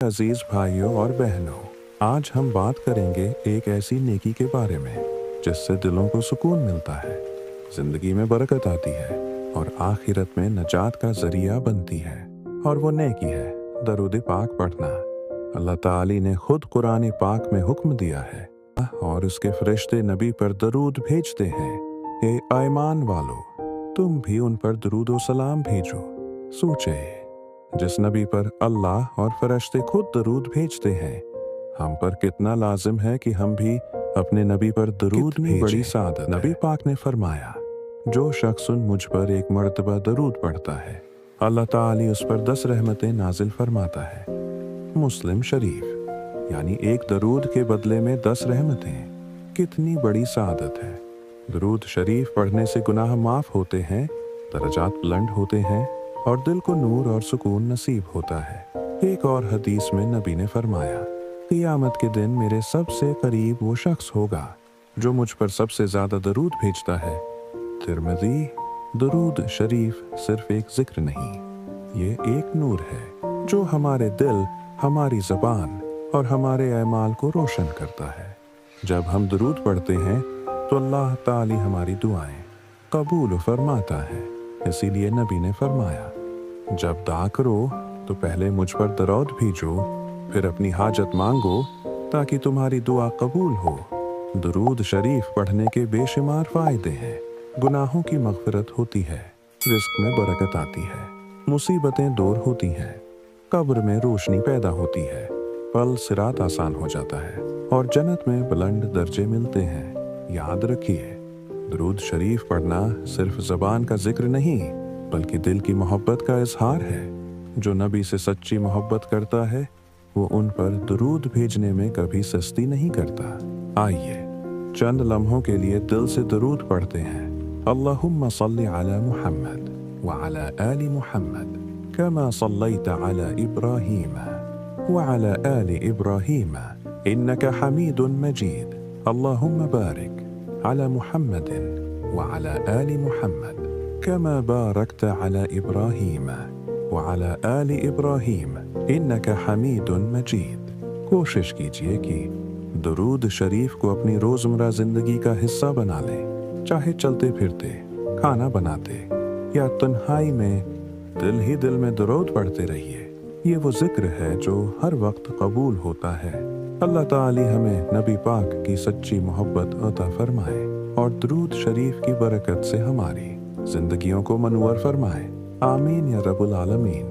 अजीज भाइयों और बहनों, आज हम बात करेंगे एक ऐसी नेकी के बारे में जिससे दिलों को सुकून मिलता है, जिंदगी में बरकत आती है और आखिरत में नजात का जरिया बनती है। और वो नेकी है दरूद पाक पढ़ना। अल्लाह ताली ने खुद कुरान पाक में हुक्म दिया है और उसके फरिश्ते नबी पर दरूद भेजते हैं। हे ईमान वालो, तुम भी उन पर दरूद व सलाम भेजो। सोचे, जिस नबी पर अल्लाह और फरिश्ते खुद दरूद भेजते हैं, हम पर कितना लाजिम है कि हम भी अपने नबी पर दरूद भेजें। बड़ी सादत नबी पाक ने फरमाया, जो शख्स मुझ पर एक मर्तबा दरूद पढ़ता है, अल्लाह ताली उस पर 10 रहमतें नाजिल फरमाता है। मुस्लिम शरीफ, यानी एक दरूद के बदले में 10 रहमतें। कितनी बड़ी सादत है। दरूद शरीफ पढ़ने से गुनाह माफ होते हैं, दरजात बुलंद होते हैं और दिल को नूर और सुकून नसीब होता है। एक और हदीस में नबी ने फरमाया, क़ियामत के दिन मेरे सबसे करीब वो शख्स होगा जो मुझ पर सबसे ज़्यादा दरूद भेजता है। तिरमिज़ी, दरूद शरीफ सिर्फ एक जिक्र नहीं, ये एक नूर है जो हमारे दिल, हमारी ज़बान और हमारे अमाल को रोशन करता है। जब हम दरूद पढ़ते हैं तो अल्लाह ताली हमारी दुआएं कबूल फरमाता है। इसीलिए नबी ने फरमाया, जब दुआ करो तो पहले मुझ पर दरूद भेजो, फिर अपनी हाजत मांगो ताकि तुम्हारी दुआ कबूल हो। दरूद शरीफ पढ़ने के बेशुमार फायदे हैं। गुनाहों की मग़फ़िरत होती है, रिज़्क़ में बरकत आती है, मुसीबतें दूर होती हैं, कब्र में रोशनी पैदा होती है, पल सिरात आसान हो जाता है और जन्नत में बुलंद दर्जे मिलते हैं। याद रखिए, दरूद शरीफ पढ़ना सिर्फ ज़बान का जिक्र नहीं बल्कि दिल की मोहब्बत का इजहार है। जो नबी से सच्ची मोहब्बत करता है वो उन पर दरूद भेजने में कभी सस्ती नहीं करता। आइए चंद लम्हों के लिए दिल से दरूद पढ़ते हैं। अल्लाहुम्मा सल्ली अला मुहम्मद व अला आलि मुहम्मद कमा सल्लैता अला इब्राहीम व अला आलि इब्राहीम इन्नका हमीदुन मजीद। अल्लाहुम्मा बारिक अला मुहम्मदिन व अला आलि मुहम्मद कमा बारकता अला इब्राहीम व अला आलि इब्राहीम इन्नका हमीदुन मजीद। कोशिश कीजिए कि दरूद शरीफ को अपनी रोज़मर्रा ज़िंदगी का हिस्सा बना लें। चाहे चलते फिरते, खाना बनाते या तन्हाई में दिल ही दिल में दरूद पढ़ते रहिए। ये वो जिक्र है जो हर वक्त कबूल होता है। अल्लाह ताली हमें नबी पाक की सच्ची मोहब्बत अता फरमाए और दरूद शरीफ की बरकत से हमारी जिंदगियों को मनवर फरमाए। आमीन या रब्बुल आलमीन।